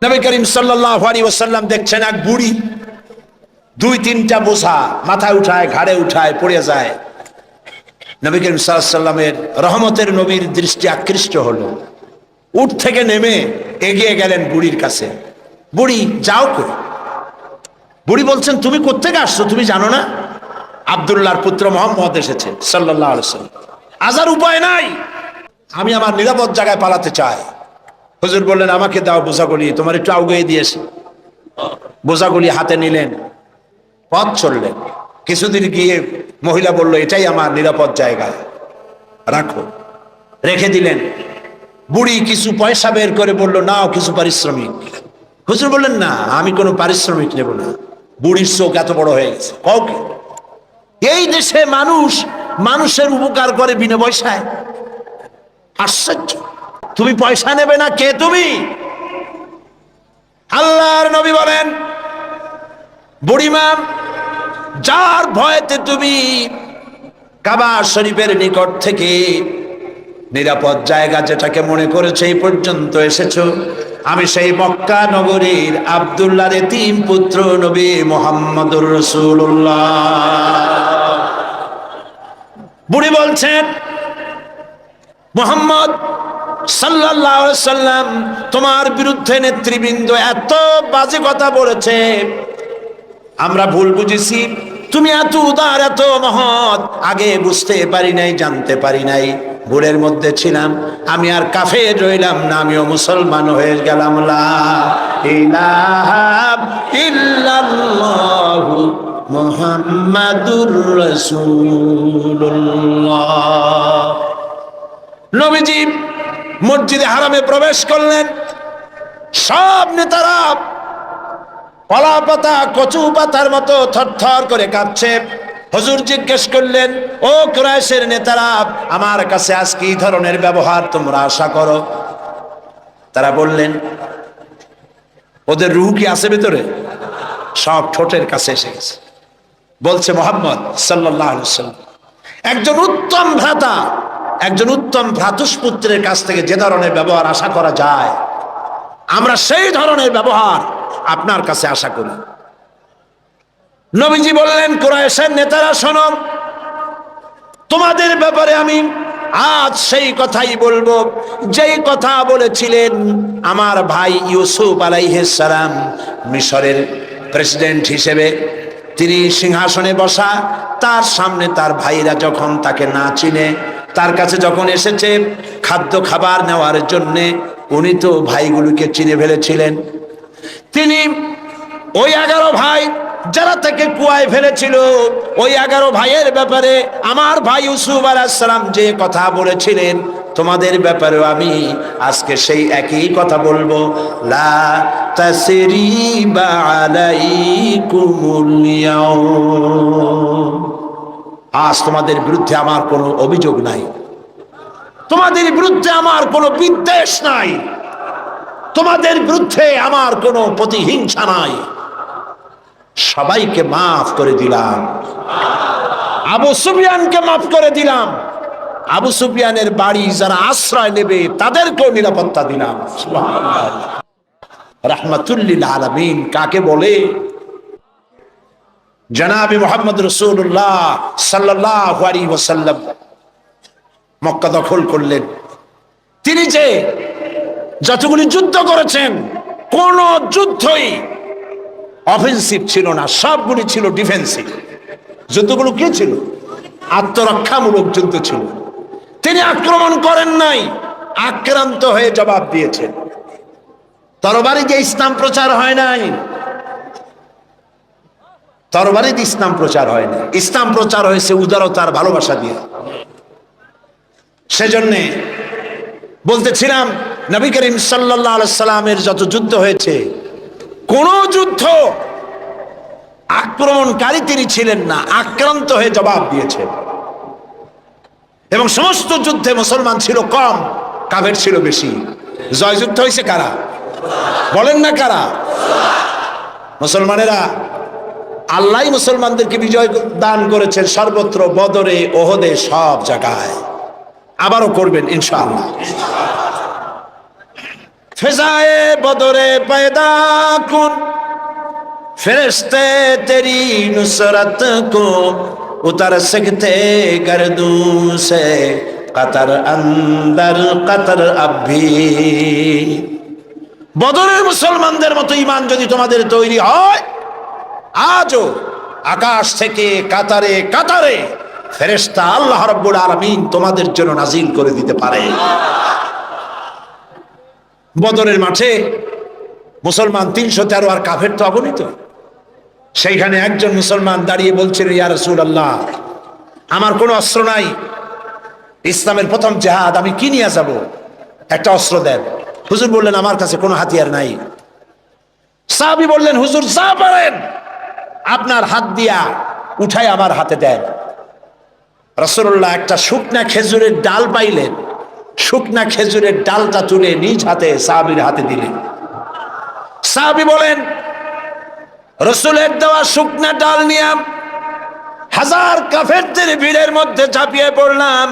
নবী করিম সাল্লাল্লাহু আলাইহি ওয়াসাল্লাম দেখছেন এক বুড়ি দুই তিনটা বোঝা মাথায় উঠায়, ঘাড়ে উঠায়, পড়ে যায়। নবী করিম সাল্লাল্লাহু আলাইহি ওয়াসাল্লামের রহমতের নবীর দৃষ্টি আকৃষ্ট হলো। উঠ থেকে নেমে এগিয়ে গেলেন বুড়ির কাছে। বুড়ি, যাও কই? বুড়ি বলছেন, তুমি কোত্থেকে আসছো? তুমি জানো না আব্দুল্লাহর পুত্র মুহাম্মদ এসেছে সাল্লাল্লাহু আলাইহি ওয়াসাল্লাম। আজার উপায় নাই, আমি আমার নিরাপদ জায়গায় পালাতে চাই। হুজুর বললেন, আমাকে দাও বোঝাগুলি, তোমার একটু আউগিয়ে দিয়েছে। বোঝাগুলি হাতে নিলেন, পথ চললেন। কিছুদিন গিয়ে মহিলা বলল, এটাই আমার নিরাপদ জায়গা, রাখো। রেখে দিলেন। বুড়ি কিছু পয়সা বের করে বলল, নাও কিছু পারিশ্রমিক। হুজুর বললেন, না, আমি কোনো পারিশ্রমিক নেব না। বুড়ির চোখ এত বড় হয়ে গেছে। কাউকে এই দেশে মানুষের উপকার করে বিনা পয়সায়? আশ্চর্য! তুমি পয়সা নেবে না? কে তুমি? আল্লাহর নবী বলেন, বুড়িমা, যার ভয়েতে তুমি কাবা শরীফের নিকট থেকে নিরাপদ জায়গা যেটাকে মনে করেছে এই পর্যন্ত এসেছো, আমি সেই মক্কা নগরীর আব্দুল্লাহর এতিম পুত্র নবী মুহাম্মদুর রাসূলুল্লাহ। বুড়ি বলছেন, মুহাম্মদ সাল্লাল্লাহু আলাইহি সাল্লাম তোমার বিরুদ্ধে নেতৃবৃন্দ এত বাজে কথা বলেছে, আমরা ভুল বুঝেছি। তুমি এত উদার, এত মহৎ, আগে বুঝতে পারি নাই, জানতে পারি নাই। ভুলের মধ্যে ছিলাম, আমি আর কাফের রইলাম না, আমিও মুসলমান হয়ে গেলাম। লা ইলাহা ইল্লাল্লাহু মুহাম্মাদুর রাসূলুল্লাহ। নবীজি মসজিদে হারামে প্রবেশ করলেন। সব নেতারা কলা পাতা, কচু পাতার মতো থরথর করে কাঁপছে। হুজুর জিজ্ঞেস করলেন, ও কুরাইশের নেতারা, আমার কাছে আজ কি ধরনের ব্যবহার তোমরা আশা করো? তারা বললেন, ওদের রূহ কি আছে ভেতরে? সব ঠোঁটের কাছে এসে গেছে। বলছে, মুহাম্মদ সাল্লাল্লাহু আলাইহি ওয়াসাল্লাম, একজন উত্তম ভ্রাতা, একজন উত্তম ভ্রাতুষ্পুত্রের কাছ থেকে যে ধরনের ব্যবহার আশা করা যায়, আমরা সেই ধরনের ব্যবহার আপনার কাছে আশা করি। নবীজি বললেন, কুরাইশের নেতারা শোনো, তোমাদের ব্যাপারে আমি আজ সেই কথাই বলবো যেই কথা বলেছিলেন আমার ভাই ইউসুফ আলাইহিস সালাম মিশরের প্রেসিডেন্ট হিসেবে। তিনি সিংহাসনে বসা, তার সামনে তার ভাইরা যখন তাকে না চিনে, তার কাছে যখন এসেছে খাদ্য খাবার নেওয়ার জন্যে, উনি তো ভাইগুলোকে চিনে ফেলেছিলেন। তিনি ওই 11 ভাই যারা তাকে কুয়ায় ফেলেছিল, ওই 11 ভাইয়ের ব্যাপারে আমার ভাই ইউসুফ আলাইহিস সালাম যে কথা বলেছিলেন, তোমাদের ব্যাপারেও আমি আজকে সেই একই কথা বলবো। লা তাসরিবা আলাইকুমুল ইয়াউম, আজ তোমাদের বিরুদ্ধে আমার কোনো অভিযোগ নাই, তোমাদের বিরুদ্ধে আমার কোনো বিদ্বেষ নাই, তোমাদের বিরুদ্ধে আমার কোনো প্রতিহিংসা নাই। সবাইকে মাফ করে দিলাম। আবু সুফিয়ানকে মাফ করে দিলাম। আবু সুফিয়ানের বাড়ি যারা আশ্রয় নেবে তাদেরকেও নিরাপত্তা দিলাম। সুবহানাল্লাহ। রাহমাতুল লিল আলামিন কাকে বলে? জনাবে মুহাম্মদ রাসূলুল্লাহ সাল্লাল্লাহু আলাইহি ওয়াসাল্লাম মক্কা দখল করলেন। তিনি যে যতগুলি যুদ্ধ করেছেন, কোন যুদ্ধই অফেন্সিভ ছিল না, সবগুলি ছিল ডিফেন্সিভ। যুদ্ধগুলো কি ছিল? আত্মরক্ষামূলক যুদ্ধ ছিল। তিনি আক্রমণ করেন নাই, আক্রান্ত হয়ে জবাব দিয়েছেন। তরবারি দিয়ে ইসলাম প্রচার হয় নাই, তরবারি দিয়ে ইসলাম প্রচার হয় না, ইসলাম প্রচার হয়েছে উদারতার ভালোবাসা দিয়ে। সেজন্য বলতেছিলাম, নবী করিম সাল্লাল্লাহু আলাইহি সাল্লামের যত যুদ্ধ হয়েছে, কোন যুদ্ধ আক্রমণকারী তিনি ছিলেন না, আক্রান্ত হয়ে জবাব দিয়েছেন। এবং সমস্ত যুদ্ধে মুসলমান ছিল কম, কাফের ছিল বেশি। জয় যুদ্ধ হয়েছে কারা? বলেন না কারা? মুসলমানেরা। আল্লাহ মুসলমানদেরকে বিজয় দান করেছেন সর্বত্র, বদরে, ওহদে, সব জায়গায়। আবারও করবেন ইনশাআল্লাহ। फिजाए बदरे पैदा कुन फरिश्ते तेरी नुसरत को उतर सकते गर्दों से कतर अंदर कतर अब भी। বদরের মুসলমানদের মতো ঈমান যদি তোমাদের তৈরি হয়, আজও আকাশ থেকে কাতারে কাতারে ফেরেশতা আল্লাহ রাব্বুল আলামিন তোমাদের জন্য নাজিল করে দিতে পারে। বদরের মাঠে মুসলমান 313 আর কাফের তো অগণিত। সেইখানে একজন মুসলমান দাঁড়িয়ে বলছেন, ইয়া রাসূলুল্লাহ, আমার কোনো অস্ত্র নাই, ইসলামের প্রথম জিহাদ আমি কি নিয়ে যাব, একটা অস্ত্র দেন। হুজুর বললেন, আমার কাছে কোনো হাতিয়ার নাই। সাহাবী বললেন, হুজুর যা পারেন আপনার হাত দিয়া উঠাই আমার হাতে দেন। রাসূলুল্লাহ একটা শুকনা খেজুরের ডাল পাইলেন, শুকনা খেজুরের ডালটা তুলে নিজ হাতে সাহাবীর হাতে দিলেন। সাহাবী বলেন, রাসূলের দেওয়া শুকনা ডাল নিয়ে হাজার কাফেরদের ভিড়ের মধ্যে ঝাঁপিয়ে পড়লাম।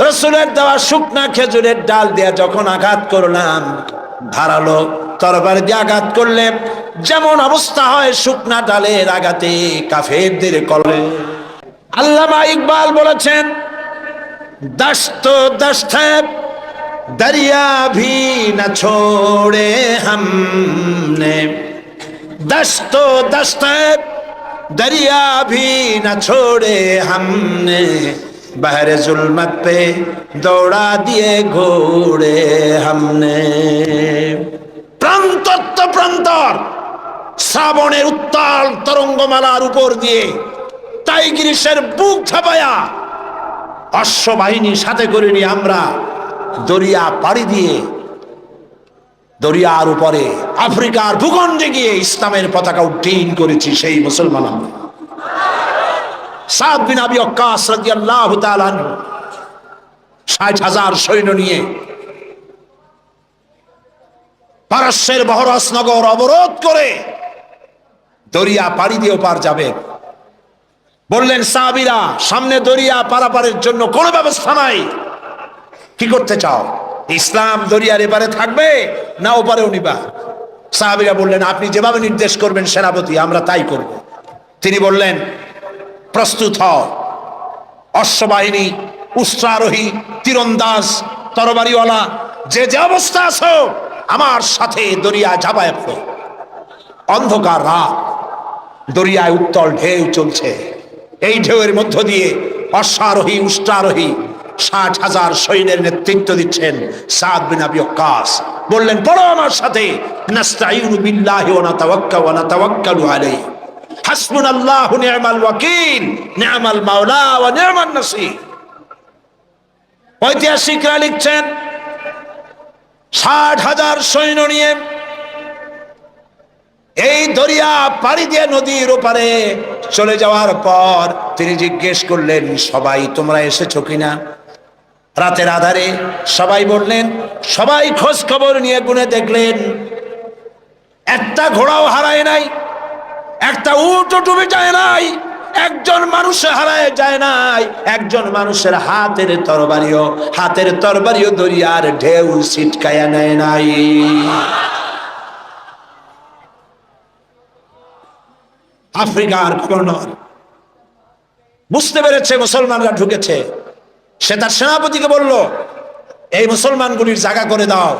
রাসূলের দেওয়া শুকনা খেজুরের ডাল দিয়ে যখন আঘাত করলাম, ধারালো তরবারি দিয়ে আঘাত করলে যেমন অবস্থা হয় শুকনা ডালের আঘাতে কাফেরদের কলবে। আল্লামা ইকবাল বলেছেন, দস্ত দস্ত দরিয়া ভি না ছোড়ে হামনে, दस्त दस्त दरिया भी न छोड़े हमने, बहर जुल्मत पे दौड़ा दिए घोड़े हमने। প্রান্তর প্রান্তর শ্রাবণের উত্তাল তরঙ্গমালার উপর দিয়ে টাইগ্রিসের বুক ঝাঁপায়া অশ্ববাহিনী সাথে করে নিয়ে আমরা দরিয়া পাড়ি দিয়ে দরিয়ার উপরে আফ্রিকার ভূখণ্ডে গিয়ে ইসলামের পতাকা উড্ডীন করেছি। সেই মুসলমান আমরা। সাদ বিন আবি ওয়াক্কাস রাদিয়াল্লাহু তাআলা আনহু 60,000 সৈন্য নিয়ে পারস্যের বহরস নগর অবরোধ করে দরিয়া পাড়ি দিয়ে ওপার যাবেন। বললেন সাহাবীরা, সামনে দরিয়া পারাপারের জন্য কোনো ব্যবস্থা নাই, কি করতে চাও? ইসলাম দরিয়ার এপারে থাকবে না ওপারেও নিবা? সাহাবীরা বললেন, আপনি যেভাবে নির্দেশ করবেন সেনাপতি, আমরা তাই করব। তিনি বললেন, প্রস্তুত হও, অশ্ববাহিনী, উষ্ট্রারোহী, তীরন্দাজ, তরবারিওয়ালা, যে যে অবস্থা আছো আমার সাথে দরিয়া ঝাঁপায় পড়ো। অন্ধকার রাত, দরিয়ায় উত্তল ঢেউ চলছে। এই ঢেউয়ের মধ্য দিয়ে অশ্বারোহী, উষ্ট্রারোহী 60,000 সৈন্যের নেতৃত্ব দিচ্ছেন সাদ বিন আবি ওয়াক্কাস। বললেন, পড়ো আমার সাথে, নাস্তাঈনু বিল্লাহি ওয়া নাতাওয়াক্কালু ওয়া নাতাওয়াক্কালু আলাইহি, হাসবুনাল্লাহু নি'মাল ওয়াকিল, নি'মাল মাওলা ওয়া নি'মান নাসীর। ঐতিহাসিকরা লিখছেন, 60,000 সৈন্য নিয়ে এই দরিয়া পাড়ি দিয়ে নদীর ওপারে চলে যাওয়ার পর তিনি জিজ্ঞেস করলেন, সবাই তোমরা এসেছো কিনা? রাতের আধারে সবাই বললেন, সবাই খোঁজ খবর নিয়ে গুনে দেখলেন একটা ঘোড়াও হারায় নাই, একটা উটও ডুবে যায় নাই, একজন মানুষ হারায় যায় নাই, একজন মানুষের হাতের তরবারিও দরিয়ার ঢেউ ছিটকায়া নেয় নাই। আফ্রিকার গভর্নর বুঝতে পেরেছে মুসলমানরা ঢুকেছে। সে তার সেনাপতিকে বলল, এই মুসলমানগুলির জায়গা করে দাও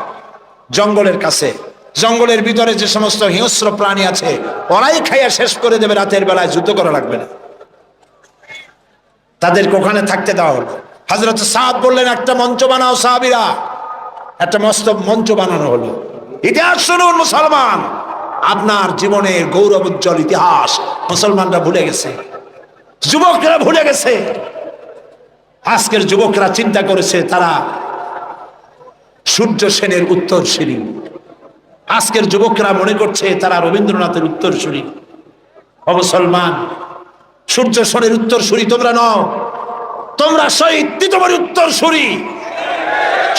জঙ্গলের কাছে। জঙ্গলের ভিতরে যে সমস্ত হিংস্র প্রাণী আছে ওরাই খাইয়া শেষ করে দেবে, রাতের বেলায় যুদ্ধ করা লাগবে না, তাদেরকে ওখানে থাকতে দেওয়া হলো। হযরত সাদ বললেন, একটা মঞ্চ বানাও সাহাবীরা। একটা মস্ত মঞ্চ বানানো হলো। ইতিহাস শুনুন মুসলমান, আপনার জীবনের গৌরব উজ্জ্বল ইতিহাস মুসলমানরা ভুলে গেছে, যুবকরা ভুলে গেছে। আজকের যুবকরা চিন্তা করেছে তারা সূর্য সেনের উত্তরসূরি। আজকের যুবকরা মনে করছে তারা রবীন্দ্রনাথের উত্তরসূরি। ও মুসলমান, সূর্য সেনের উত্তরসূরি তোমরা নও, তোমরা শহীদ তিতুমীর উত্তরসূরি,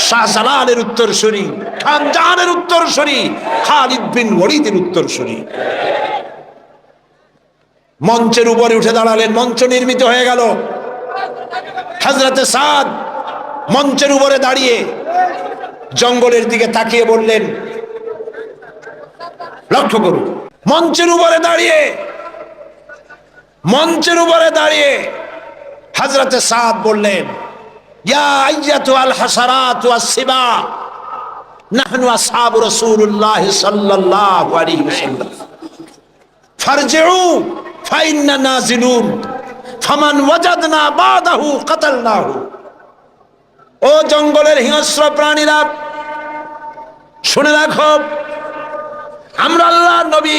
শাহজালালের উত্তরসূরি, খান জাহানের উত্তরসূরি, খালিদ বিন ওয়ালিদের উত্তরসূরি। মঞ্চের উপরে উঠে দাঁড়ালেন, মঞ্চ নির্মিত হয়ে গেল। হযরতে সাদ মঞ্চের উপরে দাঁড়িয়ে জঙ্গলের দিকে তাকিয়ে বললেন, লক্ষ্য করুন, মঞ্চের উপরে দাঁড়িয়ে হযরতে সাদ বললেন, ইয়া আইয়াতুল হাসারাত ওয়াস সিবা নাহনু আসহাবু রাসূলুল্লাহ সাল্লাল্লাহু আলাইহি ওয়াসাল্লাম ফারজিউ ফাইন্না নাজিলুন ফামান ওয়াজাদনা বাদাহু কাতালনাহু। ও জঙ্গলের হিংস্র প্রাণীরা, শুনে রাখো, আমরা আল্লাহর নবী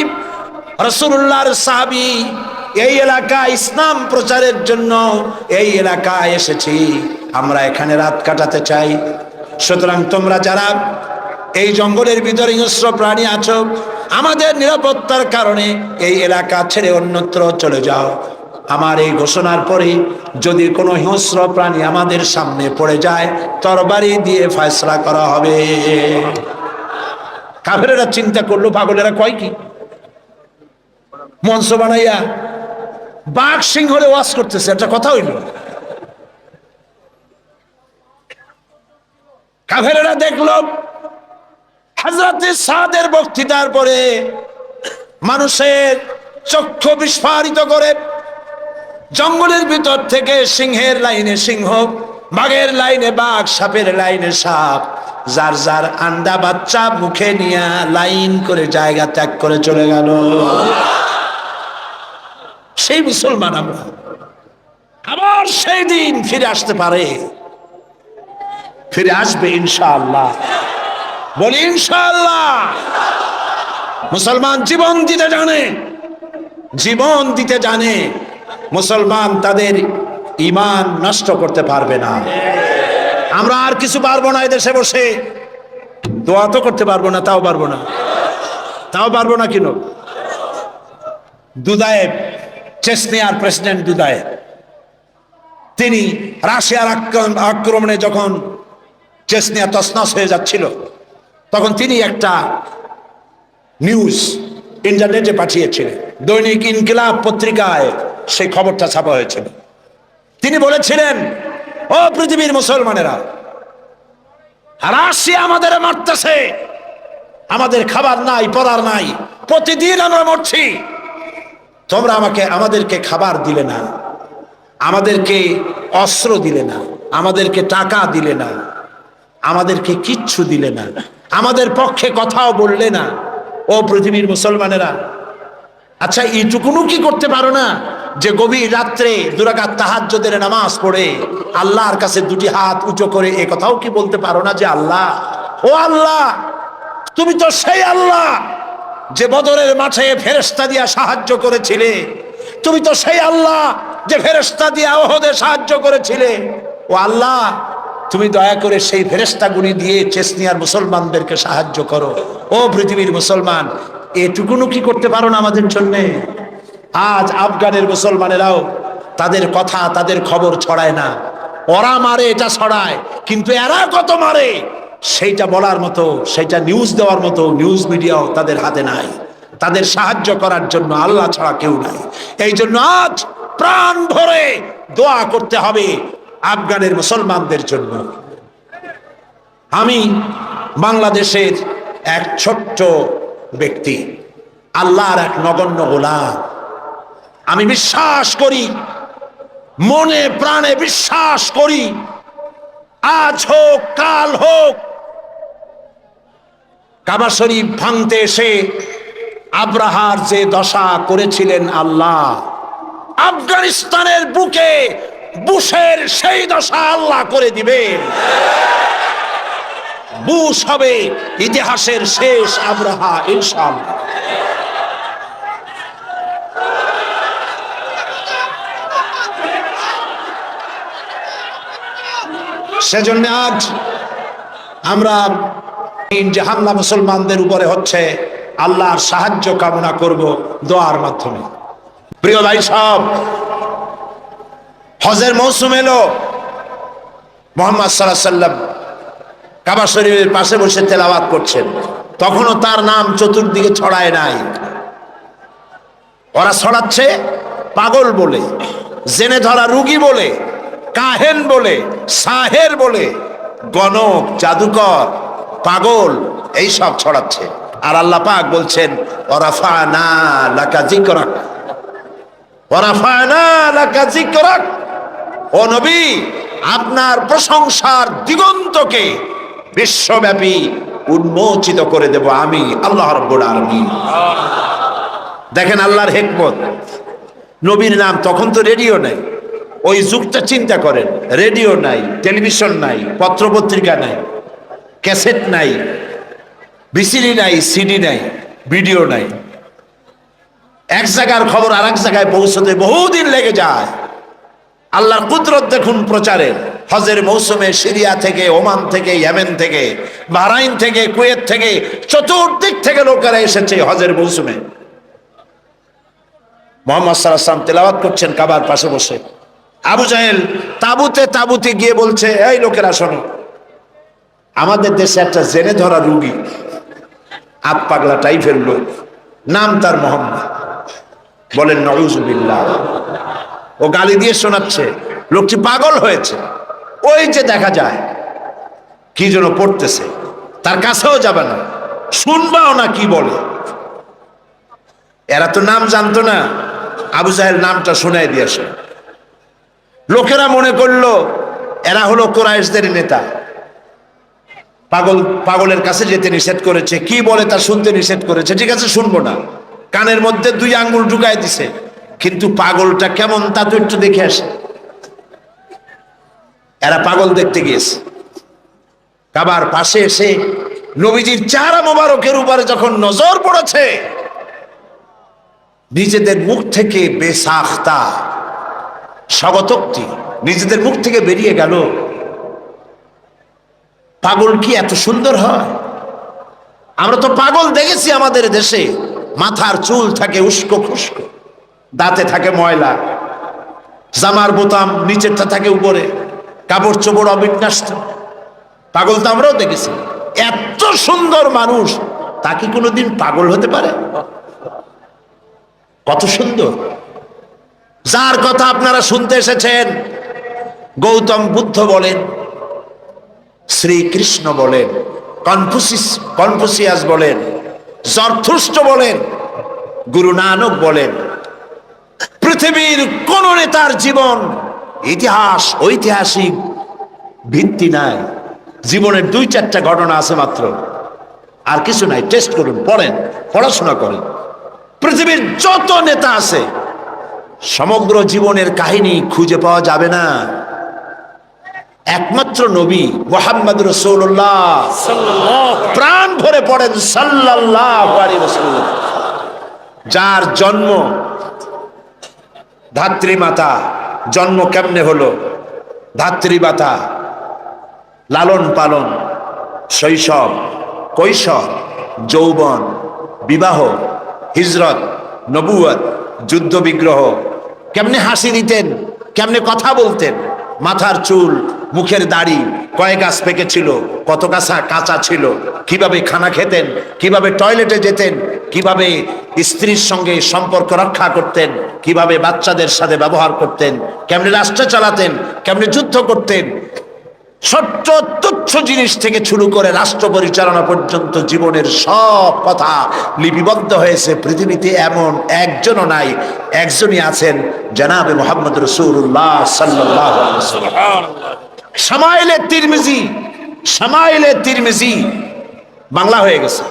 রাসূলুল্লাহর সাহাবী, এই এলাকায় ইসলাম প্রচারের জন্য এই এলাকায় এসেছি, আমরা এখানে রাত কাটাতে চাই। সুতরাং তোমরা যারা এই জঙ্গলের ভিতরে হিংস্র প্রাণী আছো, আমাদের নিরাপত্তার কারণে এই এলাকা ছেড়ে অন্যত্র চলে যাও। আমার এই ঘোষণার পরে যদি কোনো হিংস্র প্রাণী আমাদের সামনে পড়ে যায়, তরবারি দিয়ে ফয়সালা করা হবে। কাফেরেরা চিন্তা করলো, পাগলেরা কয় কি, মঞ্চ বানাইয়া বাঘ সিংহরে ওয়াজ করতেছে, একটা কথা হইল। কাফেরেরা দেখলো হযরতে সাদের বক্তৃতার পরে মানুষের চক্ষু বিস্ফারিত করে জঙ্গলের ভিতর থেকে সিংহের লাইনে সিংহ, বাঘের লাইনে বাঘ, সাপের লাইনে সাপ, যার যার আন্ডা বাচ্চা মুখে নিয়ে লাইন করে জায়গা ত্যাগ করে চলে গেল। সেই মুসলমান আমরা, আবার সেই দিন ফিরে আসতে পারে, ফিরে আসবে ইনশাআল্লাহ। বলি ইনশাআল্লাহ। মুসলমান জীবন দিতে জানে, মুসলমান তাদের ঈমান নষ্ট করতে পারবে না। আমরা আর কিছু পারবো না, এদেশে বসে দোয়া তো করতে পারবো না, তাও পারবো না কেন? দুদায়েব, চেচনিয়ার প্রেসিডেন্ট দুদায়েব, তিনি রাশিয়ার আক্রমণে যখন চেচনিয়া তছনছ হয়ে যাচ্ছিল, তখন তিনি একটা নিউজ ইন্টারনেটে পাঠিয়েছিলেন। দৈনিক ইনকিলাব পত্রিকায় সেই খবরটা ছাপা হয়েছিল। তিনি বলেছিলেন, ও পৃথিবীর মুসলমানেরা, রাশিয়া আমাদের মারতেছে, আমাদের খাবার নাই, পরার নাই, প্রতিদিন আমরা মরছি। তোমরা আমাদেরকে খাবার দিলে না, আমাদেরকে অস্ত্র দিলে না, আমাদেরকে টাকা দিলে না, আমাদেরকে কিচ্ছু দিলে না, আমাদের পক্ষে কথাও বললে না। ও পৃথিবীর মুসলমানেরা, আচ্ছা এইটুকুনও কি করতে পারো না যে গভীর রাত্রে 2 রাকাত তাহাজ্জুদের নামাজ পড়ে আল্লাহর কাছে 2টি হাত উঁচু করে এ কথাও কি বলতে পারো না যে আল্লাহ, ও আল্লাহ, তুমি তো সেই আল্লাহ যে বদরের মাঠে ফেরেশতা দিয়া সাহায্য করেছিলে, তুমি তো সেই আল্লাহ যে ফেরেশতা দিয়া ওহদে সাহায্য করেছিলে। ও আল্লাহ, তুমি দয়া করে সেই ফেরেশতাগুলি দিয়ে চেচনিয়ার মুসলমানদেরকে সাহায্য করো। ও পৃথিবীর মুসলমান, এটুকুনও কি করতে পারো না আমাদের জন্য? আজ আফগানের মুসলমানেরাও তাদের কথা, তাদের খবর ছড়ায় না। ওরা মারে, এটা ছড়ায়, কিন্তু এরা কত মারে সেইটা বলার মতো, সেইটা নিউজ দেওয়ার মতো নিউজ মিডিয়াও তাদের হাতে নাই। তাদের সাহায্য করার জন্য আল্লাহ ছাড়া কেউ নাই। এই জন্য আজ প্রাণ ভরে দোয়া করতে হবে আফগানের মুসলমানদের জন্য। আমি বাংলাদেশের এক ছোট্ট ব্যক্তি, আল্লাহর এক নগণ্য গোলাম। আমি বিশ্বাস করি, মনে প্রাণে বিশ্বাস করি, আজ হোক কাল হোক, কাবা শরীফ ভাঙতে এসে আব্রাহার যে দশা করেছিলেন আল্লাহ, আফগানিস্তানের বুকে বুশের সেই দশা আল্লাহ করে দিবেন। বুশ হবে ইতিহাসের শেষ আব্রাহা ইনশাআল্লাহ। সেজন্য আজ আমরা যে হামলা মুসলমানদের উপরে হচ্ছে, আল্লাহর সাহায্য কামনা করব দোয়ার মাধ্যমে। প্রিয় ভাই সব, হজের মৌসুম এলো, মুহাম্মদ সাল্লাল্লাহু আলাইহি সাল্লাম কাবা শরীফের পাশে বসে তেলাওয়াত করছেন, তখনও তার নাম চতুর্দিকে ছড়ায় নাই। ওরা ছড়াচ্ছে পাগল বলে, জেনে ধরা রুগী বলে, কাহেন বলে, সাহের বলে, গণক, জাদুকর, পাগল এই সব ছড়াচ্ছে। আর আল্লাহ পাক বলছেন ওয়ারাফানা লাকা যিকরাক, ওয়ারাফানা লাকা যিকরাক, ও নবী আপনার প্রশংসার দিগন্তকে বিশ্বব্যাপী উন্মোচিত করে দেব আমি আল্লাহ রাব্বুল আলামিন। দেখেন আল্লাহর হিকমত। নবীর নাম, তখন তো রেডিও নাই, ওই যুগটা চিন্তা করেন, রেডিও নাই, টেলিভিশন নাই, পত্রপত্রিকা নাই, ক্যাসেট নাই, ভিসিডি নাই, সিডি নাই, ভিডিও নাই। এক জায়গার খবর আর এক জায়গায় পৌঁছতে বহুদিন লেগে যায়। আল্লাহর কুদরত দেখুন প্রচারের। হজের মৌসুমে সিরিয়া থেকে, ওমান থেকে, ইয়েমেন থেকে, বাহরাইন থেকে, কুয়েত থেকে, চতুর্দিক থেকে লোকেরা এসেছে হজের মৌসুমে। মুহাম্মদ সাল্লাল্লাহু আলাইহি ওয়াসাল্লাম তেলাওয়াত করছেন কাবার পাশে বসে। আবু জাহেল তাবুতে গিয়ে বলছে, এই লোকেরা শোনো, আমাদের দেশে একটা জেনে ধরা রুগী, আত পাগলা টাইপের লোক, নাম তার মোহাম্মদ। বলেন নাউযুবিল্লাহ। ও গালি দিয়ে শোনাচ্ছে, লোকটি পাগল হয়েছে। ওই যে দেখা যায় কি যেন পড়তেছে, তার কাছেও যাবে না, শুনবাও না কি বলে। এরা তো নাম জানতো না, আবু জাহেল নামটা শোনাই দিয়েছে। লোকেরা মনে করলো এরা হলো কুরাইশদের নেতা। পাগলের কাছে যেতে নিষেধ করেছে, কি বলে তা শুনতে নিষেধ করেছে। ঠিক আছে, শুনবো না। কানের মধ্যে 2 আঙ্গুল ঢুকাই দিছে, কিন্তু পাগলটা কেমন তা তো একটু দেখে আসে। এরা পাগল দেখতে গিয়েছে। কাবার পাশে এসে নবীজির চেহারা মোবারকের উপরে যখন নজর পড়েছে, নিজেদের মুখ থেকে বেসাখতা স্বগতোক্তি নিজেদের মুখ থেকে বেরিয়ে গেল, পাগল কি এত সুন্দর হয়? আমরা তো পাগল দেখেছি আমাদের দেশে, মাথার চুল থাকে উস্কো খুস্কো, দাঁতে থাকে ময়লা, জামার বোতাম নিচেরটা থাকে উপরে, কাপড় চোপড় অবিন্যস্ত। পাগল তো আমরাও দেখেছি। এত সুন্দর মানুষ, তা কি কোনোদিন পাগল হতে পারে? কত সুন্দর! যার কথা আপনারা শুনতে এসেছেন, গৌতম বুদ্ধ বলেন, শ্রীকৃষ্ণ বলেন, কনফুসিয়াস বলেন, জরথুস্ট বলেন, গুরু নানক বলেন, পৃথিবীর কোন নেতার জীবন ইতিহাস ঐতিহাসিক ভিত্তি নাই। জীবনের 2-4টা ঘটনা আছে মাত্র, আর কিছু নাই। টেস্ট করুন, পড়েন, পড়াশোনা করেন। পৃথিবীর যত নেতা আছে, সমগ্র জীবনের কাহিনী খুঁজে পাওয়া যাবে না। একমাত্র নবী মুহাম্মদ রাসূলুল্লাহ প্রাণ ভরে পড়েন সাল্লাল্লাহু আলাইহি ওয়াসাল্লাম, যার জন্ম ধাত্রী মাতা, জন্ম কেমনে হলো, ধাত্রী মাতা, লালন পালন, শৈশব, কৈশোর, যৌবন, বিবাহ, হিজরত, নবুয়ত, যুদ্ধ বিগ্রহ, কেমনে হাসি দিতেন, কেমনে কথা বলতেন, মাথার চুল, মুখের দাড়ি কয় গাছ পেকেছিল, কত গাছা কাঁচা ছিল, কিভাবে খানা খেতেন, কিভাবে টয়লেটে যেতেন, কিভাবে স্ত্রীর সঙ্গে সম্পর্ক রক্ষা করতেন, কিভাবে বাচ্চাদের সাথে ব্যবহার করতেন, কেমনে রাষ্ট্র চালাতেন, কেমনে যুদ্ধ করতেন, ছোট্ট তুচ্ছ জিনিস থেকে শুরু করে রাষ্ট্র পরিচালনা পর্যন্ত জীবনের সব কথা লিপিবদ্ধ হয়েছে। পৃথিবীতে এমন একজনও নাই, একজনই আছেন, জনাবে মুহাম্মদ রাসূলুল্লাহ সাল্লাল্লাহু আলাইহি ওয়াসাল্লাম। শামাইলে তিরমিজি বাংলা হয়ে গেছে।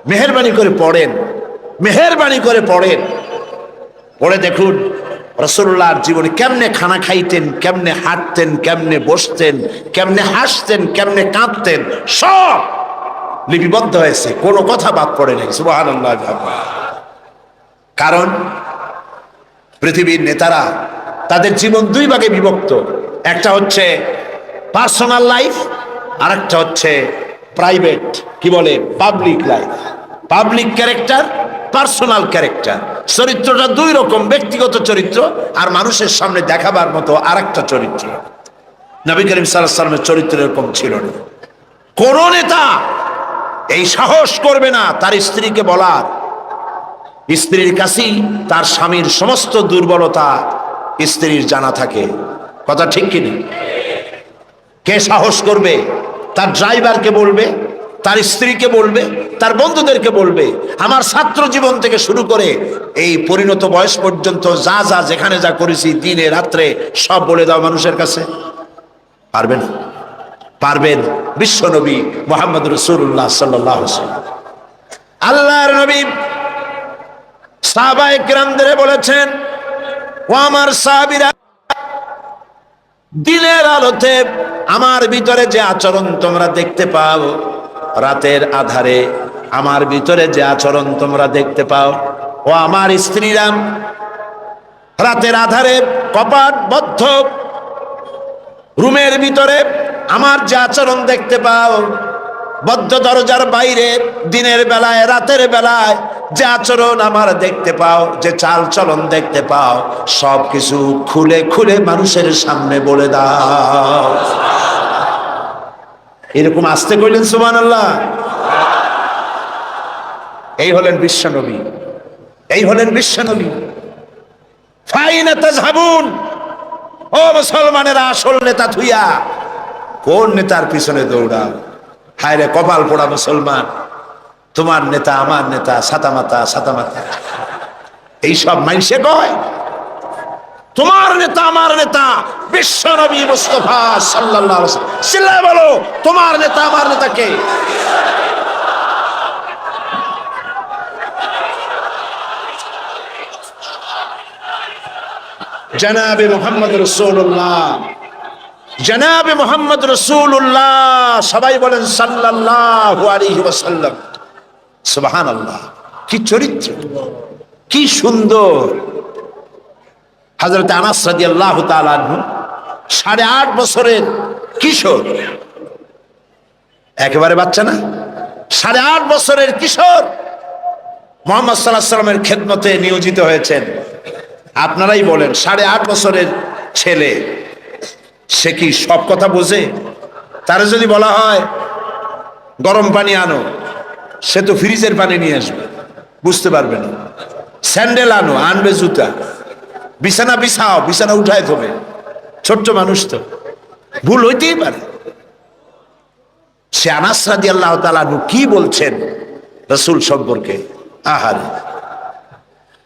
মেহেরবানি করে পড়েন, মেহেরবানি করে পড়েন, পড়ে দেখুন রাসূলুল্লাহর জীবনে কেমনে খানা খাইতেন, কেমনে হাঁটতেন, কেমনে বসতেন, কেমনে হাসতেন, কেমনে কাঁদতেন, সব লিপিবদ্ধ হয়েছে, কোনো কথা বাদ পড়ে নাই। সুবহানাল্লাহ। কারণ পৃথিবীর নেতারা তাদের জীবন 2 ভাগে বিভক্ত। একটা হচ্ছে পার্সোনাল লাইফ, আর একটা হচ্ছে প্রাইভেট, কি বলে, public life. Public character, personal character. চরিত্রটা 2 রকম, ব্যক্তিগত চরিত্র আর মানুষের সামনে দেখাবার মতো আরেকটা চরিত্র। নবী করিম সাল্লাল্লাহু আলাইহি ওয়াসাল্লামের চরিত্র এরকম ছিল না। কোন নেতা এই সাহস করবে না তার স্ত্রীকে বলার, স্ত্রীর কাছেই তার স্বামীর সমস্ত দুর্বলতা স্ত্রীর জানা থাকে। কথা ঠিক কিনা? কে সাহস করবে তার ড্রাইভারকে বলবে তার স্ত্রীকে বলবে, তার বন্ধুদেরকে বলবে, আমার ছাত্র জীবন থেকে শুরু করে এই পরিণত বয়স পর্যন্ত যা যা যেখানে যা করেছি দিনে রাত্রে সব বলে দাও মানুষের কাছে। পারবে না? পারবেন বিশ্ব নবী মুহাম্মদ রাসূলুল্লাহ সাল্লাল্লাহু আলাইহি ওয়াসাল্লাম। আল্লাহর নবী সাহাবায়ে কিরামদের বলেছেন, ও আমার সাহাবীরা, দিনের আলোতে আমার ভিতরে যে আচরণ তোমরা দেখতে পাও, রাতের আধারে আমার ভিতরে যে আচরণ তোমরা দেখতে পাও, ও আমার স্ত্রীরা, রাতের আধারে কপাট বদ্ধ রুমের ভিতরে আমার যে আচরণ দেখতে পাও, বদ্ধ দরজার বাইরে দিনের বেলায় রাতের বেলায় যে আচরণ আমার দেখতে পাও, যে চাল চলন দেখতে পাও, সব কিছু খুলে খুলে মানুষের সামনে বলে দাও। এরকম আসতে কইলেন সুবহানাল্লাহ। এই হলেন বিশ্বনবী, এই হলেন বিশ্বনবী। ফাইনা তাযহাবুন, ও মুসলমানেরা, আসল নেতা থুইয়া কোন নেতার পিছনে দৌড়াও? হায় রে কপাল পোড়া মুসলমান, তোমার নেতা আমার নেতা সাতামাতা সাতামাতা এইসব মাইনসে কয়। তোমার নেতা আমার নেতা বিশ্বনবী মুস্তাফা সাল্লাল্লাহু আলাইহি ওয়াসাল্লাম। চিল্লায় বলো, তোমার নেতা আমার নেতা কে? জনাবে মুহাম্মদ রাসূলুল্লাহ, জনাবে মুহাম্মদ রাসূলুল্লাহ। সবাই বলেন সাল্লাল্লাহু আলাইহি ওয়াসাল্লাম। সুবহানাল্লাহ, কি চরিত্র, কি সুন্দর। হযরত আনাস রাদিয়াল্লাহু তাআলা আনহু 8.5 বছরের কিশোর, একেবারে বাচ্চা না, 8.5 বছরের কিশোর মুহাম্মদ সাল্লাল্লাহু আলাইহি ওয়াসাল্লামের খেদমতে নিয়োজিত হয়েছেন। আপনারাই বলেন, 8.5 বছরের ছেলে, সে কি সব কথা বোঝে? তারা যদি বলা হয় গরম পানি আনো, সে তো ফ্রিজের পানি নিয়ে আসবে, বুঝতে পারবে না। স্যান্ডেল আনো, আনবে জুতা। বিছানা বিছাও, বিছানা উঠায় থবে। ছোট্ট মানুষ তো, ভুল হইতেই পারে। সে আনাস রাদিয়াল্লাহু তাআলা আনহু কি বলছেন রাসূল সম্পর্কে, আহারে।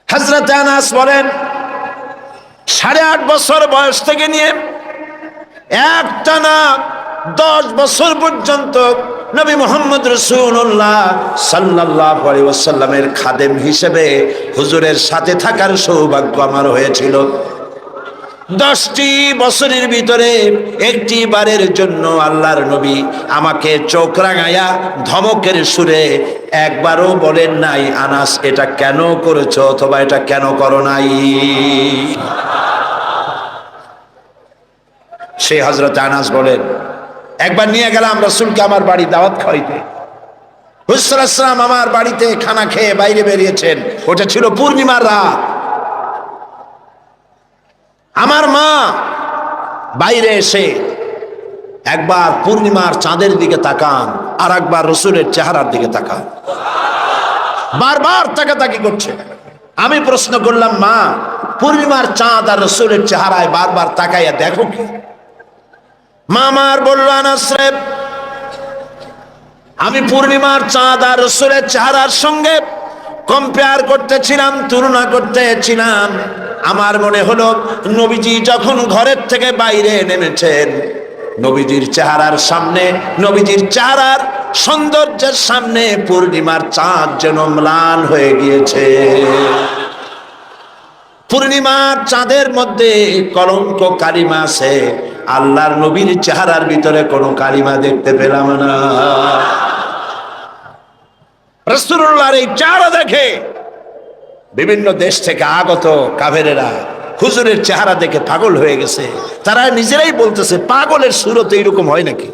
হযরত আনাস বলেন, 8.5 বছর বয়স থেকে নিয়ে একটানা 10 বছর পর্যন্ত নবী মুহাম্মদ রাসূলুল্লাহ সাল্লাল্লাহু আলাইহি ওয়াসাল্লামের খাদেম হিসেবে হুজুরের সাথে থাকার সৌভাগ্য আমার হয়েছিল। 10টি বছরের ভিতরে একটি বারের জন্য আল্লাহর নবী আমাকে চোখ রাঙায়া ধমকের সুরে একবারও বলেন নাই, আনাস এটা কেন করেছো অথবা এটা কেন করো নাই। সেই হযরত আনাস বলেন, একবার নিয়ে গেলাম রাসূলকে আমার বাড়ি দাওয়াত খাইতে। হুজুর সাল্লাল্লাহু আলাইহি ওয়াসাল্লাম আমার বাড়িতে খানা খেয়ে বাইরে বেরিয়েছেন। ওটা ছিল পূর্ণিমার রাত। আমার মা বাইরে এসে একবার পূর্ণিমার চাঁদের দিকে তাকান, আর একবার রাসূলের চেহারার দিকে তাকান, বারবার তাকাতাকি করছে। আমি প্রশ্ন করলাম, মা, পূর্ণিমার চাঁদ আর রাসূলের চেহারায় বারবার তাকাইয়া দেখো কি? মা আমার বলল, আনাস রে, আমি পূর্ণিমার চাঁদ আর রাসূলের চেহারার সঙ্গে কম্পেয়ার করতেছিলাম, তুলনা করতেছিলাম। আমার মনে হলো নবীজি যখন ঘরের থেকে বাইরে নেমেছেন, নবীজির চেহারার সামনে, নবীজির চেহারার সৌন্দর্যের সামনে পূর্ণিমার চাঁদ যেন ম্লান হয়ে গিয়েছে। পূর্ণিমার চাঁদের মধ্যে কলঙ্ক কালিমা আছে, আল্লাহর নবীর চেহারার ভিতরে কোনো কালিমা দেখতে পেলাম না। রাসূলুল্লাহর এই চেহারা দেখে বিভিন্ন দেশ থেকে আগত কাফেরেরা হুজুরের চেহারা দেখে পাগল হয়ে গেছে। তারা নিজেরাই বলতেছে, পাগলের সুরত এইরকম হয় নাকি?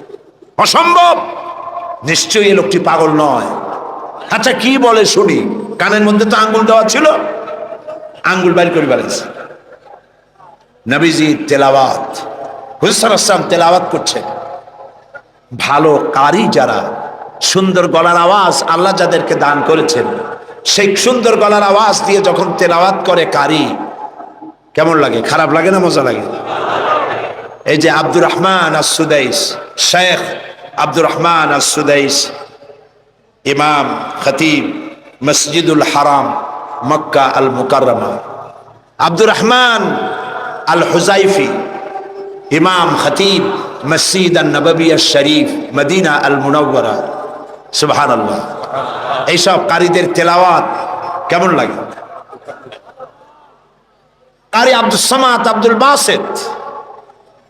অসম্ভব, নিশ্চয়ই এই লোকটি পাগল নয়। আচ্ছা কি বলে শুনি। কানের মধ্যে তো আঙ্গুল দেওয়া ছিল, আঙ্গুল বাইর করে বেড়াইছে। নবীজি তেলাওয়াত, হুজুর সাল্লাল্লাহু আলাইহি ওয়াসাল্লাম তেলাওয়াত করছেন। ভালো কারি যারা, সুন্দর গলার আওয়াজ আল্লাহ যাদেরকে দান করেছেন, সেই সুন্দর গলার আওয়াজ দিয়ে যখন তেলাওয়াত করে কারি, কেমন লাগে? খারাপ লাগে না মজা লাগে? এই যে আব্দুর রহমান আস-সুদাইস, শেখ আব্দুর রহমান আস-সুদাইস, ইমাম খতিব মসজিদুল হারাম মক্কা আল মুকাররমা, আব্দুর রহমান আল হুজাইফি ইমাম খতিব মসজিদ আন নববিয়া শরীফ মদিনা আল মুনাওয়ারা। সুবহানাল্লাহ। এইসব কারীদের তেলাওয়াত কেমন লাগে? কারি আব্দুল সামাদ আব্দুল বাসেত,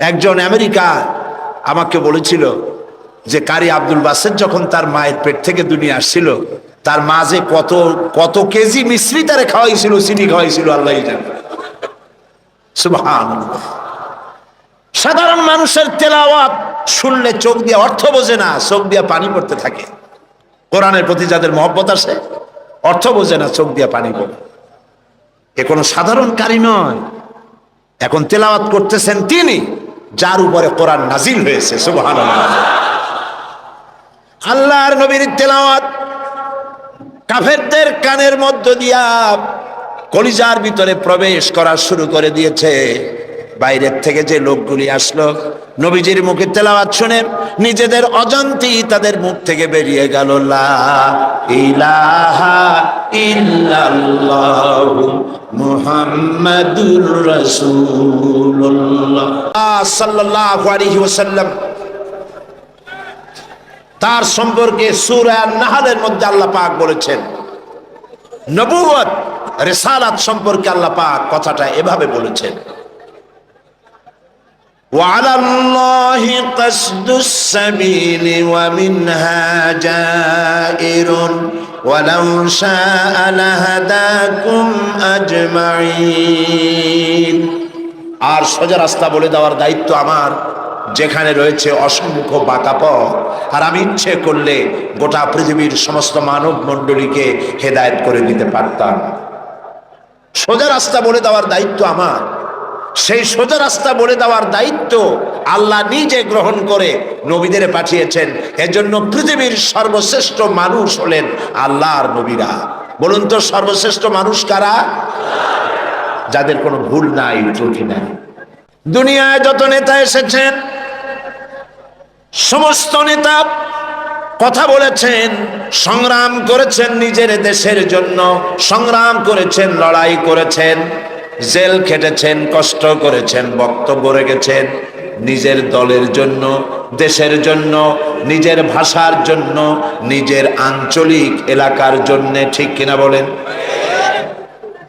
একজন আমেরিকা আমাকে বলেছিল যে কারি আব্দুল বাসেত যখন তার মায়ের পেট থেকে দুনিয়া আসছিল, তার মা যে কত কত কেজি মিশ্রি তারে খাওয়াইছিল, চিনি খাওয়াইছিল আল্লাহই জানে। সুবহানাল্লাহ। সাধারণ মানুষের তেলাওয়াত শুনলে চোখ দিয়ে অর্থ বোঝে না, চোখ দিয়ে পানি পড়তে থাকে। কোরআনের প্রতি যাদের মহব্বত আছে অর্থ বোঝে না, চোখ দিয়ে পানি পড়ে। এ কোনো সাধারণ কারি নয়। এখন তেলাওয়াত করতেছেন তিনি যার উপরে কোরআন নাজিল হয়েছে। সুবহানাল্লাহ। আল্লাহর নবীর তেলাওয়াত কাফেরদের কানের মধ্য দিয়া কলিজার ভিতরে প্রবেশ করা শুরু করে দিয়েছে। বাইরের থেকে যে লোকগুলি আসলো নবীজির মুখে তেলাওয়াত শুনে নিজেদের অজান্তেই তাদের মুখ থেকে বেরিয়ে গেল লা ইলাহা ইল্লাল্লাহু মুহাম্মাদুর রাসূলুল্লাহ সাল্লাল্লাহু আলাইহি ওয়াসাল্লাম। তার সম্পর্কে সূরা নাহলের মধ্যে আল্লাহ পাক বলেছেন, নবুয়ত রিসালাত সম্পর্কে আল্লাহ পাক কথাটা এভাবে বলেছেন, وعلى الله قصد السبيل ومنها جائر ولو شاء لهداكم أجمعين। আর সোজা রাস্তা বলে দেওয়ার দায়িত্ব আমার, যেখানে রয়েছে অসংখ্য বাঁকা পথ, আর আমি ইচ্ছে করলে গোটা পৃথিবীর সমস্ত মানব মণ্ডলীকে হেদায়েত করে দিতে পারতাম। সোজা রাস্তা বলে দেওয়ার দায়িত্ব আমার। সেই সোজা রাস্তা বলে দেওয়ার দায়িত্ব আল্লাহ নিজে গ্রহণ করে নবীদের পাঠিয়েছেন। এজন্য পৃথিবীর সর্বশ্রেষ্ঠ মানুষ হলেন আল্লাহর নবীরা। বলুন তো সর্বশ্রেষ্ঠ মানুষ কারা? যাদের কোনো ভুল নাই, ত্রুটি নাই। দুনিয়ায় যত নেতা এসেছেন সমস্ত নেতা কথা বলেছেন, সংগ্রাম করেছেন নিজের দেশের জন্য, সংগ্রাম করেছেন, লড়াই করেছেন, জেল খেটেছেন, কষ্ট করেছেন, বক্তব্য রেখেছেন নিজের দলের জন্য, দেশের জন্য, নিজের ভাষার জন্য, নিজের আঞ্চলিক এলাকার জন্য। ঠিক কিনা বলেন?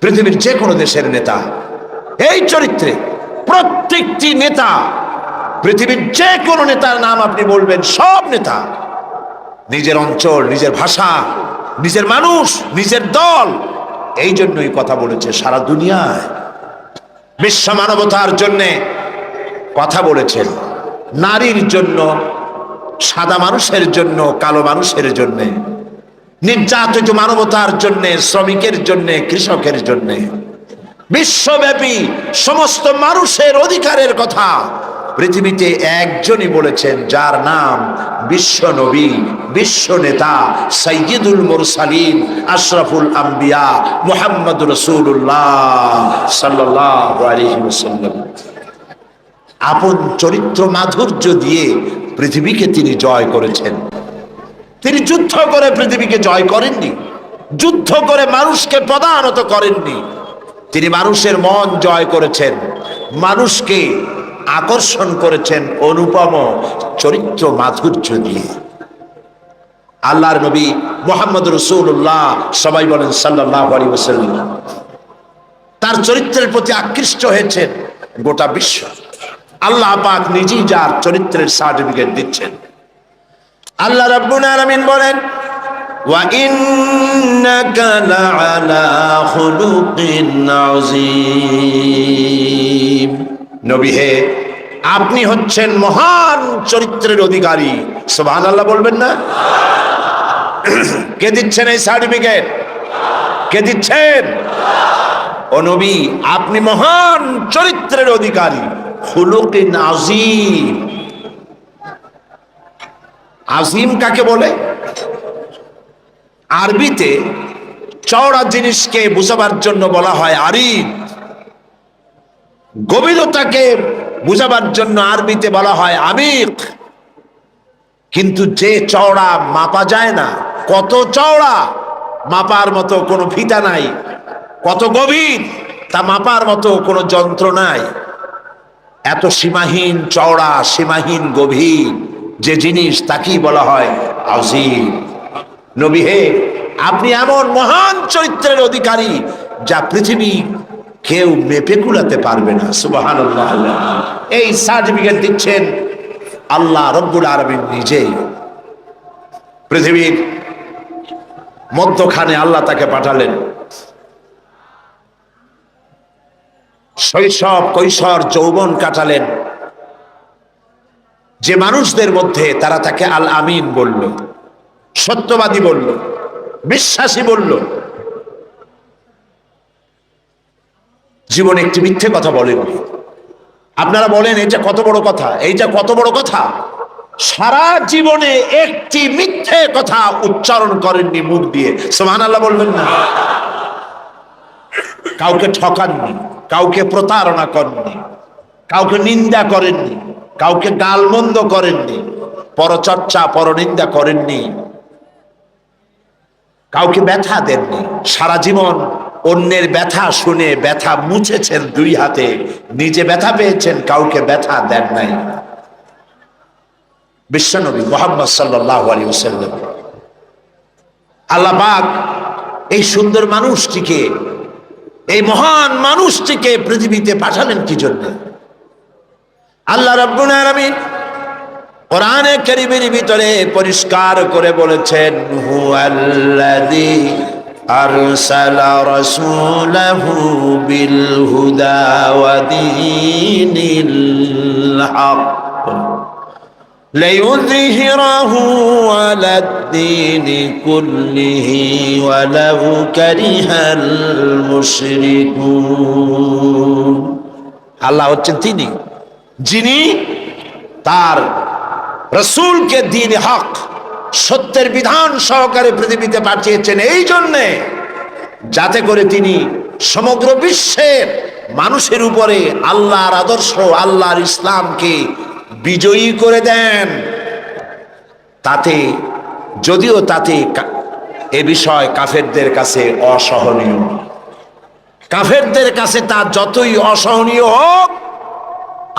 পৃথিবীর যে কোনো দেশের নেতা এই চরিত্রে, প্রত্যেকটি নেতা, পৃথিবীর যে কোনো নেতার নাম আপনি বলবেন, সব নেতা নিজের অঞ্চল, নিজের ভাষা, নিজের মানুষ, নিজের দল, এই জন্যই কথা বলেছে সারা দুনিয়ায়। বিশ্ব মানবতার জন্য কথা বলেছেন, নারীর জন্য, সাদা মানুষের জন্য, কালো মানুষের জন্য, নির্যাতিত মানবতার জন্য, শ্রমিকের জন্য, কৃষকের জন্য, বিশ্বব্যাপী সমস্ত মানুষের অধিকারের কথা পৃথিবীতে একজনই বলেছেন, যার নাম বিশ্ব নবী, বিশ্ব নেতা, সাইয়্যিদুল মুরসালিন, আশরাফুল আম্বিয়া, মুহাম্মদুর রাসূলুল্লাহ সাল্লাল্লাহু আলাইহি ওয়াসাল্লাম। আপন চরিত্র মাধুর্য দিয়ে পৃথিবীকে তিনি জয় করেছেন। তিনি যুদ্ধ করে পৃথিবীকে জয় করেননি, যুদ্ধ করে মানুষকে পদানত করেননি। তিনি মানুষের মন জয় করেছেন, মানুষকে আকর্ষণ করেছেন অনুপম চরিত্র মাধুর্য দিয়ে। আল্লাহর নবী মুহাম্মদ রাসূলুল্লাহ, সবাই বলেন সাল্লাল্লাহু আলাইহি ওয়াসাল্লাম, তার চরিত্রের প্রতি আকৃষ্ট হয়েছেন গোটা বিশ্ব। আল্লাহ পাক নিজেই যার চরিত্রের সার্টিফিকেট দিচ্ছেন। আল্লাহ রাব্বুল আলামিন বলেন, ওয়া ইন্নাকা লাআলা খুলুকিন আযীম। নবী হে, আপনি হচ্ছেন মহান চরিত্রের অধিকারী। সুবহানাল্লাহ বলবেন না? কে দিচ্ছেন এই সার্টিফিকেট? কে দিচ্ছেন? ও নবী, আপনি মহান চরিত্রের অধিকারী। খুলুকিন আযীম। আযীম কাকে বলে? আরবিতে চওড়া জিনিসকে বোঝাবার জন্য বলা হয় আরিদ। গভীরতাকে বোঝাবার জন্য আরবিতে বলা হয় আমিক। কিন্তু যে চওড়া মাপা যায় না, কত চওড়া মাপার মতো কোনো ফিতা নাই, কত গভীর তা মাপার মতো কোনো যন্ত্র নাই। এত সীমাহীন চওড়া, সীমাহীন গভীর যে জিনিস তাকেই বলা হয় আযীম। নবী হে, আপনি এমন মহান চরিত্রের অধিকারী যা পৃথিবী কেউ মেপে কুলাতে পারবে না। সুবহানাল্লাহ। এই সার্টিফিকেট দিচ্ছেন আল্লাহ রব্বুল আলামিন নিজেই। পৃথিবীর মধ্যখানে আল্লাহ তাকে পাঠালেন। শৈশব, কৈশোর, যৌবন কাটালেন যে মানুষদের মধ্যে, তারা তাকে আল আমিন বলল, সত্যবাদী বলল, বিশ্বাসী বলল। জীবনে একটি মিথ্যে কথা বলেননি। আপনারা বলেন এটা কত বড় কথা, এইটা কত বড় কথা। সারা জীবনে একটি মিথ্যে কথা উচ্চারণ করেননি মুখ দিয়ে। সুবহানাল্লাহ বলবেন না? কাউকে ঠকাননি, কাউকে প্রতারণা করেননি, কাউকে নিন্দা করেননি, কাউকে গালমন্দ করেননি, পরচর্চা পরনিন্দা করেননি, কাউকে ব্যথা দেননি। সারা জীবন অন্যের ব্যথা শুনে ব্যথা মুছেছেন দুই হাতে, নিজে ব্যথা পেয়েছেন, কাউকে ব্যথা দেন নাই। বিশ্বনবী মুহাম্মদ সাল্লাল্লাহু আলাইহি ওয়াসাল্লাম। আল্লাহ পাক এই সুন্দর মানুষটিকে, এই মহান মানুষটিকে পৃথিবীতে পাঠালেন কি জন্য? আল্লাহ রাব্বুল আলামিন কোরআনে কারীমের ভিতরে পরিষ্কার করে বলেছেন, হুয়াল্লাযী আরসালা রাসূলাহু বিল হুদা ওয়া দীনিল হক লিইয়ুযহিরাহু আলাদ-দীনি কুল্লিহি ওয়ালাউ কারিহাল মুশরিকুন। আল্লাহ হচ্ছেন তিনি যিনি তার রাসূলকে দ্বীন হক, সত্যের বিধান সহকারে পৃথিবীতে পাঠিয়েছেন এই জন্যে যাতে করে তিনি সমগ্র বিশ্বের মানুষের উপরে আল্লাহর আদর্শ, আল্লাহর ইসলামকে বিজয়ী করে দেন। তাতে যদিও তাতে এ বিষয় কাফেরদের কাছে অসহনীয়, কাফেরদের কাছে তা যতই অসহনীয় হোক,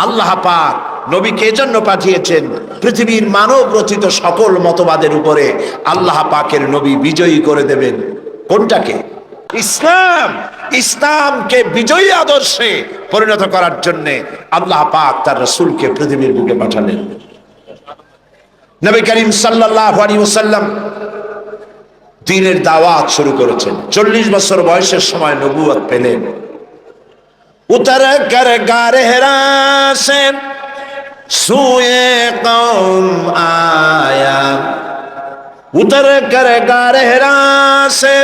আল্লাহ পাক নবীকে এজন্য পাঠিয়েছেন পৃথিবীর মানব রচিত সকল মতবাদের উপরে আল্লাহ পাকের নবী বিজয়ী করে দেবেন। কোনটাকে? ইসলাম। ইসলামকে বিজয়ী আদর্শে পরিণত করার জন্য আল্লাহ পাক তার রাসূলকে পৃথিবীর বুকে পাঠালেন। নবী করিম সাল্লাল্লাহু আলাইহি ওয়াসাল্লাম দ্বীনের দাওয়াত শুরু করেছেন। 40 বছর বয়সের সময় নবুয়ত পেলেন। उतर कर गारहरा से सूए कौम आया, उतर कर गारहरा से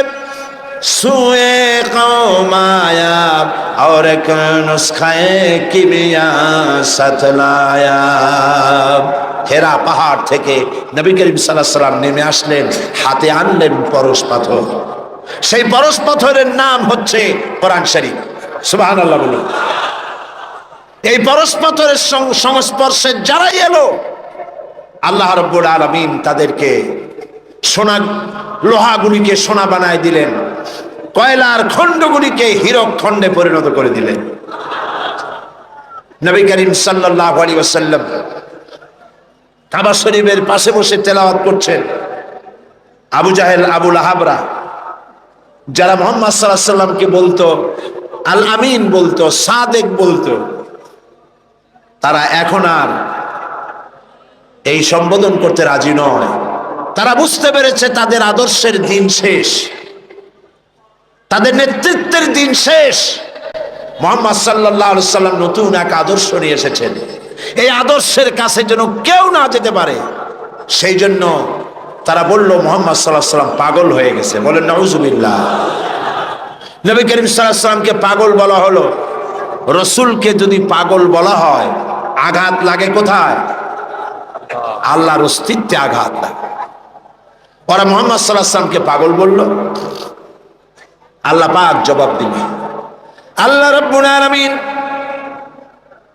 सूए कौम आया और एक नुस्खे किमिया सतलाया। হেরা পাহাড় থেকে নবী করিম সাল্লাল্লাহু আলাইহি ওয়াসাল্লাম নেমে আসলেন, হাতে আনলেন পরশ পাথর। সেই পরশ পাথরের নাম হচ্ছে কোরআন শরীফ। সুবহানাল্লাহ বলুন। এই পরশ পাথরের সংস্পর্শে যারাই এলো, আল্লাহ রাব্বুল আলামিন তাদেরকে সোনা, লোহাগুলিকে সোনা বানায় দিলেন, কয়লার খণ্ডগুলিকে হীরক খণ্ডে পরিণত করে দিলেন। নবী করিম সাল্লাল্লাহু আলাইহি ওয়াসাল্লাম কাবা শরীফের পাশে বসে তেলাওয়াত করছেন। আবু জাহেল, আবু লাহাবরা, যারা মুহাম্মদ সাল্লাল্লাহু আলাইহি ওয়াসাল্লামকে বলতো আল আমিন, বলতো সাদেক, বলতো, তারা এখন আর এই সম্বোধন করতে রাজি নয়। তারা বুঝতে পেরেছে তাদের আদর্শের দিন শেষ, তাদের নেতৃত্বের দিন শেষ। মুহাম্মদ সাল্লাল্লাহু আলাইহি ওয়াসাল্লাম নতুন এক আদর্শ নিয়ে এসেছেন। এই আদর্শের কাছে যেন কেউ না যেতে পারে, সেই জন্য তারা বলল মুহাম্মদ সাল্লাল্লাহু আলাইহি ওয়াসাল্লাম পাগল হয়ে গেছে। বলেন নাউজুবিল্লাহ। নবী করিম সাল্লাল্লাহু আলাইহি ওয়াসাল্লামকে পাগল বলা হলো। রাসূলকে যদি পাগল বলা হয়, আঘাত লাগে কোথায়? আল্লাহর অস্তিত্বে আঘাত লাগে। ওরা মুহাম্মদ সাল্লাল্লাহু আলাইহি ওয়াসাল্লামকে পাগল বলল, আল্লাহ পাক জবাব দিলেন। আল্লাহ রাব্বুল আলামিন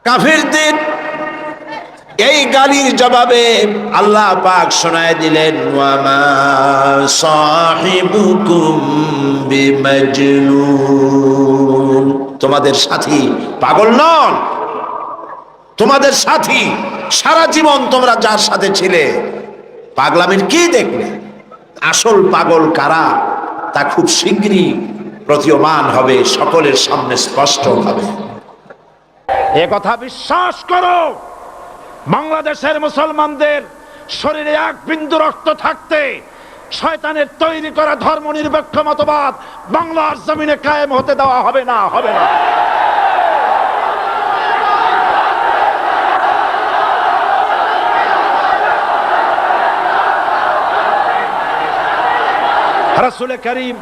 কাফিরদের এই গালির জবাবে আল্লাহ পাক শোনায় দিলেন, ওয়ামা সাহিবুকুম বিমাজনুন, তোমাদের সাথী পাগল নন। তোমাদের সাথী সারা জীবন তোমরা যার সাথে ছিলে, পাগলামির কি দেখলে? আসল পাগল কারা তা খুব শীঘ্রই প্রতীয়মান হবে, সকলের সামনে স্পষ্ট হবে। এ কথা বিশ্বাস করো, বাংলাদেশের মুসলমানদের শরীরে এক বিন্দু রক্ত থাকতে শয়তানের তৈরি করা ধর্মনিরপেক্ষ মতবাদ বাংলার জমিনে কায়েম হতে দেওয়া হবে না, হবে না। রাসূল করিম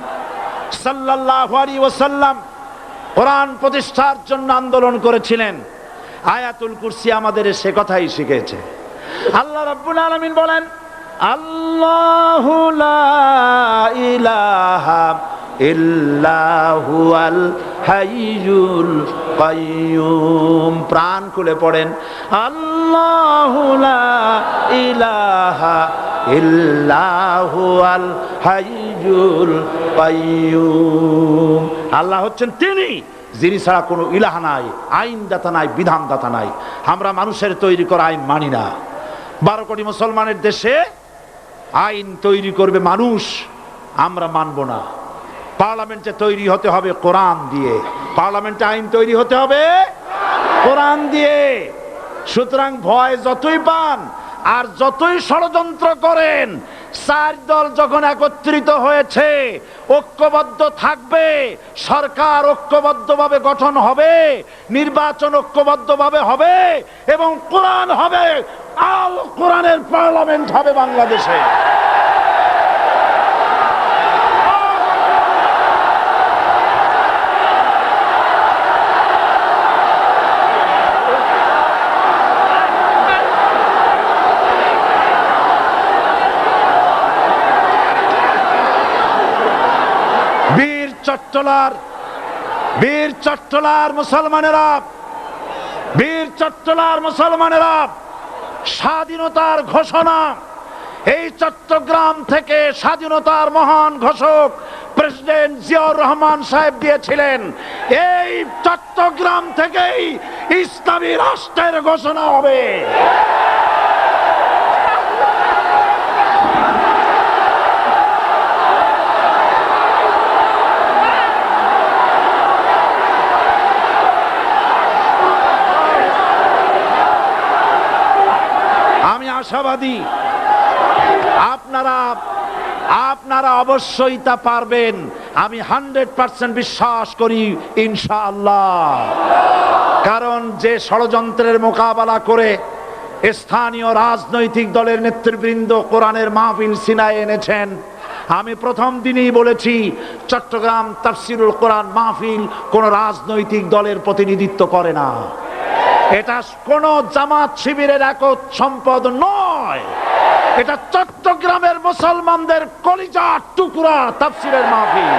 সাল্লাল্লাহু আলাইহি ওয়াসাল্লাম কোরআন প্রতিষ্ঠার জন্য আন্দোলন করেছিলেন। আয়াতুল কুরসি আমাদের সে কথাই শিখেছে। আল্লাহ রাব্বুল আলামিন বলেন, আল্লাহু লা ইলাহা ইল্লা হুয়াল হাইয়ুল কাইয়ুম। প্রাণ খুলে পড়েন, আল্লাহু লা ইলাহা ইল্লা হুয়াল হাইয়ুল কাইয়ুম। আল্লাহ হচ্ছেন তিনি, যিনি ছাড়া কোনো ইলাহ নাই, আইনদাতা নাই, বিধানদাতা নাই। আমরা মানুষের তৈরি করা আইন মানি না। 12 কোটি মুসলমানের দেশে আইন তৈরি করবে মানুষ, আমরা মানব না। পার্লামেন্টে তৈরি হতে হবে কোরআন দিয়ে, পার্লামেন্টে আইন তৈরি হতে হবে কোরআন দিয়ে। সুতরাং ভয় যতই পান আর যতই ষড়যন্ত্র করেন, 4 দল যখন একত্রিত হয়েছে, ঐক্যবদ্ধ থাকবে, সরকার ঐক্যবদ্ধভাবে গঠন হবে, নির্বাচন ঐক্যবদ্ধভাবে হবে এবং কোরআন হবে, আল কোরআনের পার্লামেন্ট হবে বাংলাদেশে। বীর চট্টলার মুসলমানেরা, বীর চট্টলার মুসলমানেরা স্বাধীনতার ঘোষণা এই চট্টগ্রাম থেকে স্বাধীনতার মহান ঘোষক প্রেসিডেন্ট জিয়াউর রহমান সাহেব দিয়েছিলেন। এই চট্টগ্রাম থেকেই ইসলামী রাষ্ট্রের ঘোষণা হবে। আশাবাদী আপনারা অবশ্যই তা পারবেন। আমি 100% বিশ্বাস করি ইনশাআল্লাহ। কারণ যে ষড়যন্ত্রের মোকাবেলা করে স্থানীয় রাজনৈতিক দলের নেতৃবৃন্দ কোরআনের মাহফিল সিনায় এনেছেন, আমি প্রথম দিনই বলেছি চট্টগ্রাম তাফসিরুল কোরআন মাহফিল কোন রাজনৈতিক দলের প্রতিনিধিত্ব করে না। এটা কোন জামাত শিবিরের একক সম্পদ নয়, এটা চট্টগ্রামের মুসলমানদের কলিজার টুকরা তাফসিরের মাহফিল।